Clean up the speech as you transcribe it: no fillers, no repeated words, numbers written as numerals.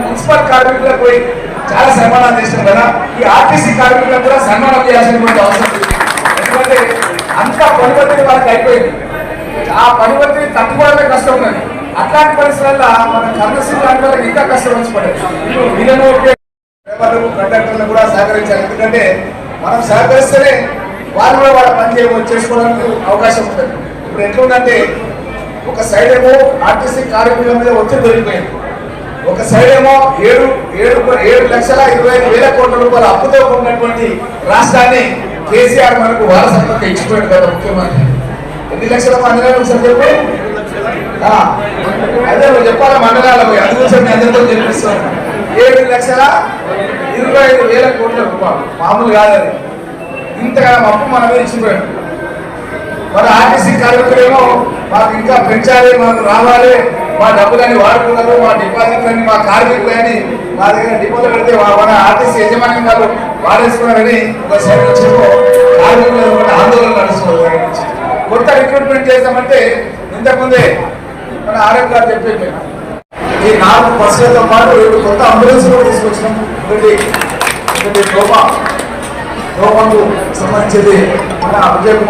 Municipal కార్మికులకు పోయి చాలా సన్మానాలు చేసినాం కదా, ఈ ఆర్టీసీ కార్మికులకు కూడా సన్మానం చేయాల్సినటువంటి అవసరం ఉంది. ఎందుకంటే అంత పనివర్తిని వాళ్ళకి అయిపోయింది, ఆ పనివర్తిని తట్టుకోవడమే కష్టం ఉన్నది. అట్లాంటి పరిస్థితుల్లో మన కర్మశ్రీ లాంటి వాళ్ళకి ఇంకా కష్టం వచ్చి పడేది. వీళ్ళను కండక్టర్లు కూడా సహకరించాలి. ఎందుకంటే మనం సహకరిస్తేనే వాళ్ళు కూడా వాళ్ళ పని చేసుకోవడానికి అవకాశం ఉంటుంది. ఇప్పుడు ఎట్లుందంటే ఒక సైడ్ ఏమో ఆర్టీసీ కార్మికుల మీద ఒత్తిడి దొరికిపోయింది, ఒక సైడ్ ఏమో 7,25,000 కోట్ల రూపాయల అప్పుతో ఉన్నటువంటి రాష్ట్రాన్ని కేసీఆర్ మనకు వారసత్వంగా ఇచ్చిపోయాడు కదా ముఖ్యమంత్రి. ఎన్ని లక్షల మండలాలు ఒకసారి చెప్పి అదే చెప్పాలా మండలాలు పోయి అది కూడా మీ అందరితో చెప్పిస్తాను. 7,25,000 కోట్ల రూపాయలు మామూలు కాదని ఇంతగా అప్పు మన మీద ఇచ్చిపోయాడు. మన ఆర్టీసీ కార్మికులేమో మాకు ఇంకా పెంచాలి, మాకు రావాలి, మా డబ్బులని వాడుకున్నారు, మా డిపాజిట్లని మా కార్మికులని మా దగ్గర డిపోలో పెడితే మన ఆర్టీసీ యజమాన్యం వాళ్ళు వాడేసుకున్నారని ఒక సైడ్ నుంచి కార్మికులు ఆందోళన నడుస్తున్నారు. కొత్త రిక్రూట్మెంట్ చేద్దామంటే ఇంతకుముందే మన ఆర్ఎం గారు చెప్పేది ఈ 4 బస్సులతో పాటు 2 కొత్త అంబులెన్స్ కూడా తీసుకొచ్చినాం. ఒకటి టోపాకు సంబంధించింది మన విజయ్ కుమార్